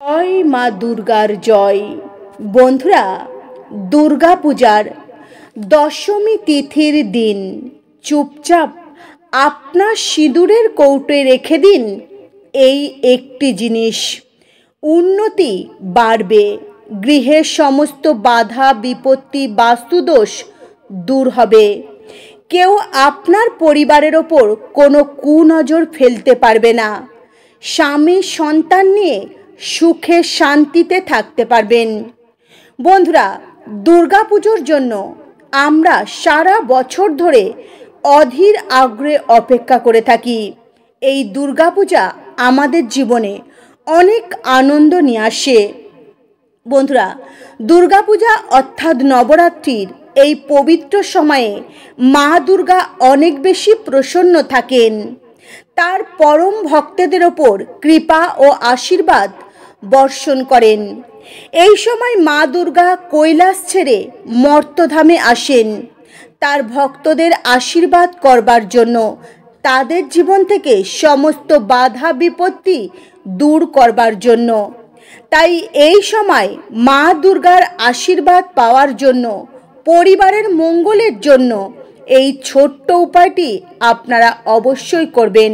জয় মা দুর্গার জয়। বন্ধুরা, দুর্গা পূজার দশমী তিথির দিন চুপচাপ আপনার সিঁদুরের কৌটোয় রেখে দিন এই একটি জিনিস। উন্নতি বাড়বে, গৃহের সমস্ত বাধা বিপত্তি বাস্তুদোষ দূর হবে। কেউ আপনার পরিবারের ওপর কোনো কুনজর ফেলতে পারবে না। স্বামী সন্তান নিয়ে সুখে শান্তিতে থাকতে পারবেন। বন্ধুরা, দুর্গাপুজোর জন্য আমরা সারা বছর ধরে অধীর আগ্রহে অপেক্ষা করে থাকি। এই দুর্গাপূজা আমাদের জীবনে অনেক আনন্দ নিয়ে আসে। বন্ধুরা, দুর্গাপূজা অর্থাৎ নবরাত্রির এই পবিত্র সময়ে মা দুর্গা অনেক বেশি প্রসন্ন থাকেন। তার পরম ভক্তদের ওপর কৃপা ও আশীর্বাদ বর্ষণ করেন। এই সময় মা দুর্গা কৈলাস ছেড়ে মর্তধামে আসেন তার ভক্তদের আশীর্বাদ করবার জন্য, তাদের জীবন থেকে সমস্ত বাধা বিপত্তি দূর করবার জন্য। তাই এই সময় মা দুর্গার আশীর্বাদ পাওয়ার জন্য, পরিবারের মঙ্গলের জন্য এই ছোট্ট উপায়টি আপনারা অবশ্যই করবেন।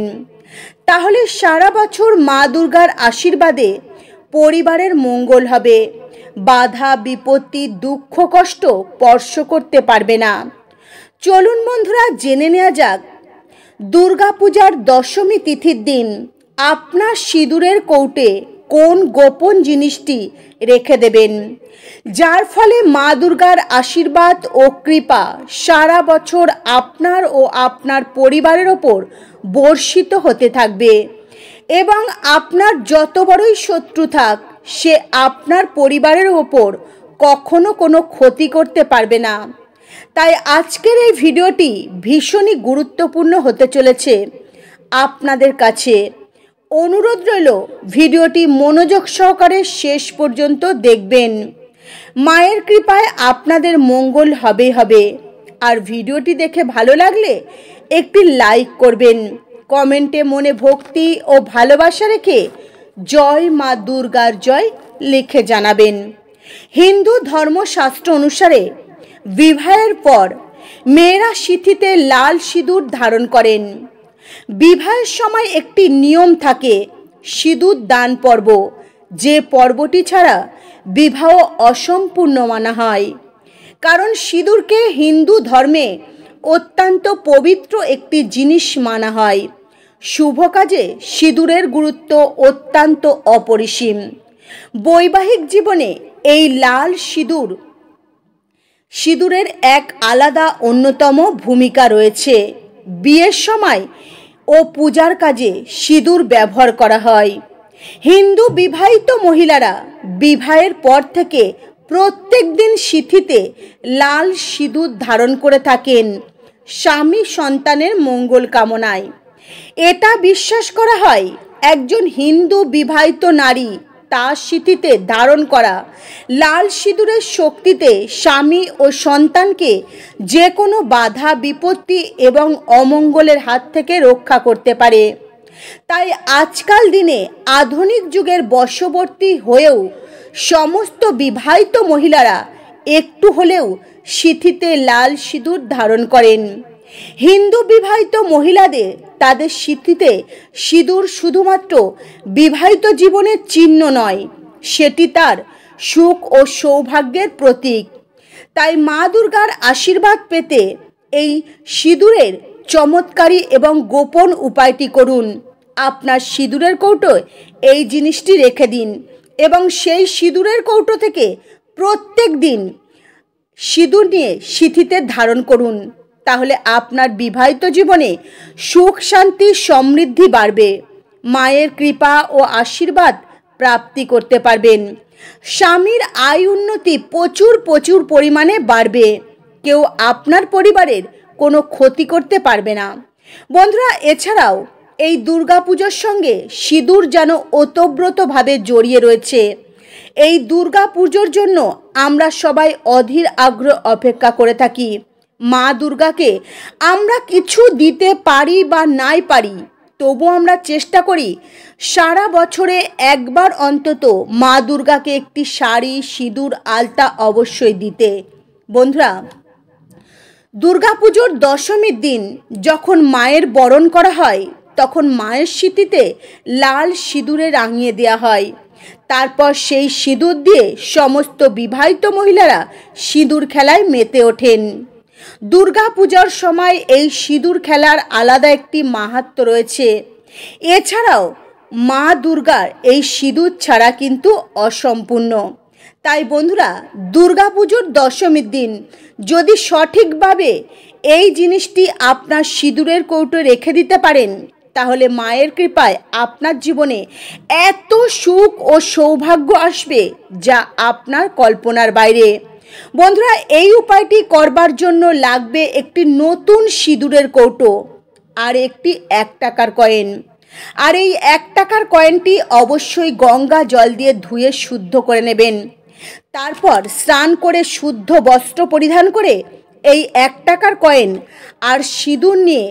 তাহলে সারা বছর মা দুর্গার আশীর্বাদে পরিবারের মঙ্গল হবে, বাধা বিপত্তি দুঃখ কষ্ট স্পর্শ করতে পারবে না। চলুন বন্ধুরা, জেনে নেওয়া যাক দুর্গাপূজার দশমী তিথির দিন আপনার সিঁদুরের কৌটে কোন গোপন জিনিসটি রেখে দেবেন, যার ফলে মা দুর্গার আশীর্বাদ ও কৃপা সারা বছর আপনার ও আপনার পরিবারের ওপর বর্ষিত হতে থাকবে এবং আপনার যত বড়ই শত্রু থাক, সে আপনার পরিবারের ওপর কখনো কোনো ক্ষতি করতে পারবে না। তাই আজকের এই ভিডিওটি ভীষণই গুরুত্বপূর্ণ হতে চলেছে। আপনাদের কাছে অনুরোধ রইল, ভিডিওটি মনোযোগ সহকারে শেষ পর্যন্ত দেখবেন। মায়ের কৃপায় আপনাদের মঙ্গল হবে। আর ভিডিওটি দেখে ভালো লাগলে একটি লাইক করবেন, কমেন্টে মনে ভক্তি ও ভালোবাসা রেখে জয় মা দুর্গার জয় লিখে জানাবেন। হিন্দু ধর্মশাস্ত্র অনুসারে বিবাহের পর মেয়েরা সিঁথিতে লাল সিঁদুর ধারণ করেন। বিবাহের সময় একটি নিয়ম থাকে, সিঁদুর দান পর্ব, যে পর্বটি ছাড়া বিবাহ অসম্পূর্ণ মানা হয়। কারণ সিঁদুরকে হিন্দু ধর্মে অত্যন্ত পবিত্র একটি জিনিস মানা হয়। শুভ কাজে সিঁদুরের গুরুত্ব অত্যন্ত অপরিসীম। বৈবাহিক জীবনে এই লাল সিঁদুরের এক আলাদা অন্যতম ভূমিকা রয়েছে। বিয়ের সময় ও পূজার কাজে সিঁদুর ব্যবহার করা হয়। হিন্দু বিবাহিত মহিলারা বিবাহের পর থেকে প্রত্যেক দিন সিঁথিতে লাল সিঁদুর ধারণ করে থাকেন স্বামী সন্তানের মঙ্গল কামনায়। এটা বিশ্বাস করা হয়, একজন হিন্দু বিবাহিত নারী তার সিঁথিতে ধারণ করা লাল সিঁদুরের শক্তিতে স্বামী ও সন্তানকে যে কোনো বাধা বিপত্তি এবং অমঙ্গলের হাত থেকে রক্ষা করতে পারে। তাই আজকাল দিনে আধুনিক যুগের বশবর্তী হয়েও সমস্ত বিবাহিত মহিলারা একটু হলেও সিঁথিতে লাল সিঁদুর ধারণ করেন। হিন্দু বিবাহিত মহিলাদের তাদের সিঁথিতে সিঁদুর শুধুমাত্র বিবাহিত জীবনের চিহ্ন নয়, সেটি তার সুখ ও সৌভাগ্যের প্রতীক। তাই মা দুর্গার আশীর্বাদ পেতে এই সিঁদুরের চমৎকারী এবং গোপন উপায়টি করুন। আপনার সিঁদুরের কৌটোয় এই জিনিসটি রেখে দিন এবং সেই সিঁদুরের কৌটো থেকে প্রত্যেক দিন সিঁদুর নিয়ে সিঁথিতে ধারণ করুন। তাহলে আপনার বিবাহিত জীবনে সুখ শান্তি সমৃদ্ধি বাড়বে, মায়ের কৃপা ও আশীর্বাদ প্রাপ্তি করতে পারবেন। স্বামীর আয় উন্নতি প্রচুর পরিমাণে বাড়বে। কেউ আপনার পরিবারের কোনো ক্ষতি করতে পারবে না। বন্ধুরা, এছাড়াও এই দুর্গাপুজোর সঙ্গে সিঁদুর যেন ওতপ্রোতভাবে জড়িয়ে রয়েছে। এই দুর্গাপুজোর জন্য আমরা সবাই অধীর আগ্রহ অপেক্ষা করে থাকি। মা দুর্গাকে আমরা কিছু দিতে পারি বা নাই পারি, তবু আমরা চেষ্টা করি সারা বছরে একবার অন্তত মা দুর্গাকে একটি শাড়ি, সিঁদুর, আলতা অবশ্যই দিতে। বন্ধুরা, দুর্গাপুজোর দশমীর দিন যখন মায়ের বরণ করা হয় তখন মায়ের স্মৃতিতে লাল সিঁদুরে রাঙিয়ে দেওয়া হয়। তারপর সেই সিঁদুর দিয়ে সমস্ত বিবাহিত মহিলারা সিঁদুর খেলায় মেতে ওঠেন। দুর্গাপূজার সময় এই সিঁদুর খেলার আলাদা একটি মাহাত্ম্য রয়েছে। এছাড়াও মা দুর্গার এই সিঁদুর ছাড়া কিন্তু অসম্পূর্ণ। তাই বন্ধুরা, দুর্গাপুজোর দশমীর দিন যদি সঠিকভাবে এই জিনিসটি আপনার সিঁদুরের কৌটো রেখে দিতে পারেন, তাহলে মায়ের কৃপায় আপনার জীবনে এত সুখ ও সৌভাগ্য আসবে যা আপনার কল্পনার বাইরে। বন্ধুরা, এই উপায়টি করবার জন্য লাগবে একটি নতুন সিঁদুরের কৌটো আর একটি 1 টাকার কয়েন। আর এই 1 টাকার কয়েনটি অবশ্যই গঙ্গা জল দিয়ে ধুয়ে শুদ্ধ করে নেবেন। তারপর স্নান করে শুদ্ধ বস্ত্র পরিধান করে এই 1 টাকার কয়েন আর সিঁদুর নিয়ে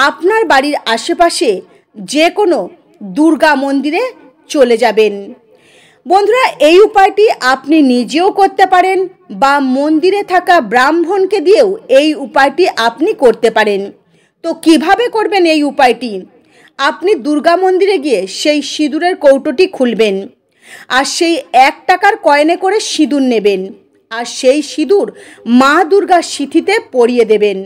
আপনার বাড়ির আশেপাশে যে কোনো দুর্গা মন্দিরে চলে যাবেন। বন্ধুরা, এই উপায়টি আপনি নিজেও করতে পারেন বা মন্দিরে থাকা ব্রাহ্মণকে দিয়েও এই উপায়টি আপনি করতে পারেন। তো কিভাবে করবেন এই উপায়টি? আপনি দুর্গা মন্দিরে গিয়ে সেই সিঁদুরের কৌটোটি খুলবেন আর সেই 1 টাকার কয়েনে করে সিঁদুর নেবেন আর সেই সিঁদুর মা দুর্গার সিঁথিতে পরিয়ে দেবেন।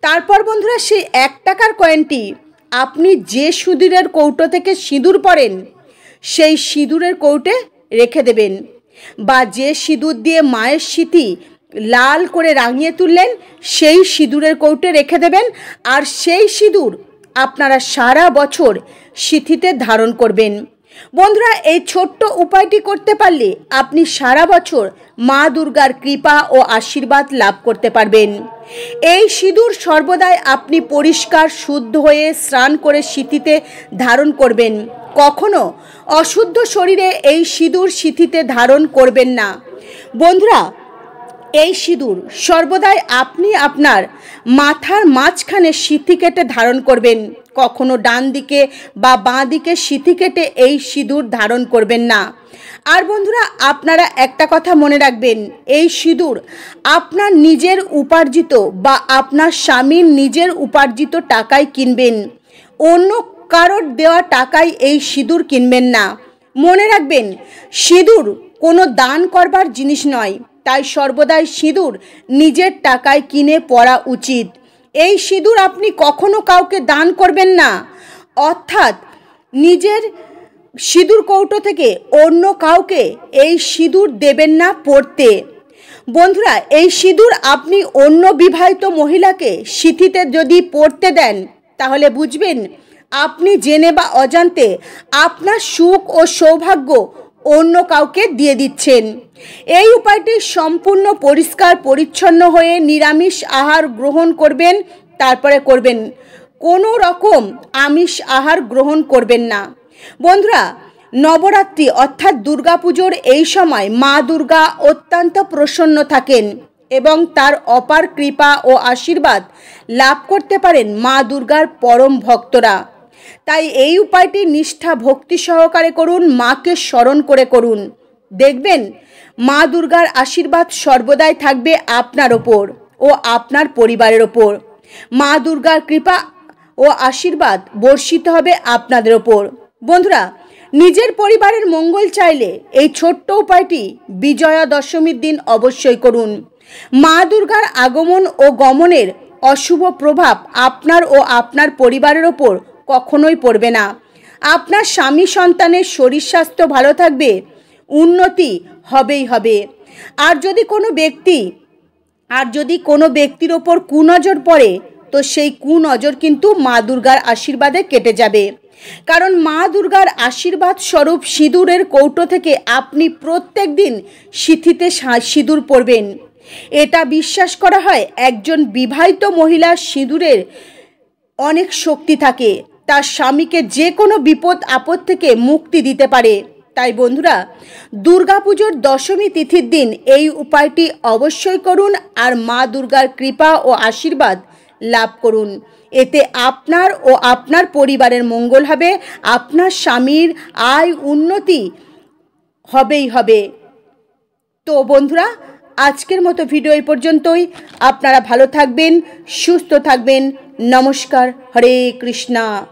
তারপর বন্ধুরা, সেই 1 টাকার কয়েনটি আপনি যে সিঁদুরের কৌটো থেকে সিঁদুর পরেন সেই সিঁদুরের কৌটে রেখে দেবেন, বা যে সিঁদুর দিয়ে মায়ের স্মৃতি লাল করে রাঙিয়ে তুললেন সেই সিঁদুরের কৌটে রেখে দেবেন। আর সেই সিঁদুর আপনারা সারা বছর সিঁথিতে ধারণ করবেন। বন্ধুরা, এই ছোট্ট উপায়টি করতে পারলে আপনি সারা বছর মা দুর্গার কৃপা ও আশীর্বাদ লাভ করতে পারবেন। এই সিঁদুর সর্বদাই আপনি পরিষ্কার শুদ্ধ হয়ে স্নান করে সিঁথিতে ধারণ করবেন। কখনো অশুদ্ধ শরীরে এই সিঁদুর সিঁথিতে ধারণ করবেন না। বন্ধুরা, এই সিঁদুর সর্বদাই আপনি আপনার মাথার মাঝখানে সিঁথি কেটে ধারণ করবেন। কখনো ডান দিকে বা বাঁ দিকে সিঁথি কেটে এই সিঁদুর ধারণ করবেন না। আর বন্ধুরা, আপনারা একটা কথা মনে রাখবেন, এই সিঁদুর আপনার নিজের উপার্জিত বা আপনার স্বামীর নিজের উপার্জিত টাকায় কিনবেন। অন্য কারোর দেওয়া টাকায় এই সিঁদুর কিনবেন না। মনে রাখবেন, সিঁদুর কোনো দান করবার জিনিস নয়, তাই সর্বদাই সিঁদুর নিজের টাকায় কিনে পরা উচিত। এই সিঁদুর আপনি কখনো কাউকে দান করবেন না, অর্থাৎ নিজের সিঁদুর কৌটো থেকে অন্য কাউকে এই সিঁদুর দেবেন না পরতে। বন্ধুরা, এই সিঁদুর আপনি অন্য বিবাহিত মহিলাকে সিঁথিতে যদি পরতে দেন তাহলে বুঝবেন আপনি জেনে বা অজান্তে আপনার সুখ ও সৌভাগ্য অন্য কাউকে দিয়ে দিচ্ছেন। এই উপায়টি সম্পূর্ণ পরিষ্কার পরিচ্ছন্ন হয়ে নিরামিষ আহার গ্রহণ করবেন, তারপরে করবেন। কোনো রকম আমিষ আহার গ্রহণ করবেন না। বন্ধুরা, নবরাত্রি অর্থাৎ দুর্গাপুজোর এই সময় মা দুর্গা অত্যন্ত প্রসন্ন থাকেন এবং তার অপার কৃপা ও আশীর্বাদ লাভ করতে পারেন মা দুর্গার পরম ভক্তরা। তাই এই উপায়টি নিষ্ঠা ভক্তি সহকারে করুন, মাকে স্মরণ করে করুন। দেখবেন মা দুর্গার আশীর্বাদ সর্বদাই থাকবে আপনার ওপর ও আপনার পরিবারের ওপর। মা দুর্গার কৃপা ও আশীর্বাদ বর্ষিত হবে আপনাদের ওপর। বন্ধুরা, নিজের পরিবারের মঙ্গল চাইলে এই ছোট্ট উপায়টি বিজয়া দশমীর দিন অবশ্যই করুন। মা দুর্গার আগমন ও গমনের অশুভ প্রভাব আপনার ও আপনার পরিবারের ওপর কখনোই পড়বে না। আপনার স্বামী সন্তানের শরীর স্বাস্থ্য ভালো থাকবে, উন্নতি হবেই হবে। আর যদি কোনো ব্যক্তির ওপর কুনজর পড়ে তো সেই কুনজর কিন্তু মা দুর্গার আশীর্বাদে কেটে যাবে। কারণ মা দুর্গার আশীর্বাদ স্বরূপ সিঁদুরের কৌটো থেকে আপনি প্রত্যেক দিন সিঁথিতে সিঁদুর পরবেন। এটা বিশ্বাস করা হয় একজন বিবাহিত মহিলার সিঁদুরের অনেক শক্তি থাকে, তার স্বামীকে যে কোনো বিপদ আপদ থেকে মুক্তি দিতে পারে। তাই বন্ধুরা, দুর্গাপুজোর দশমী তিথির দিন এই উপায়টি অবশ্যই করুন আর মা দুর্গার কৃপা ও আশীর্বাদ লাভ করুন। এতে আপনার ও আপনার পরিবারের মঙ্গল হবে, আপনার স্বামীর আয় উন্নতি হবেই হবে। তো বন্ধুরা, আজকের মতো ভিডিও এই পর্যন্তই। আপনারা ভালো থাকবেন, সুস্থ থাকবেন। নমস্কার। হরে কৃষ্ণা।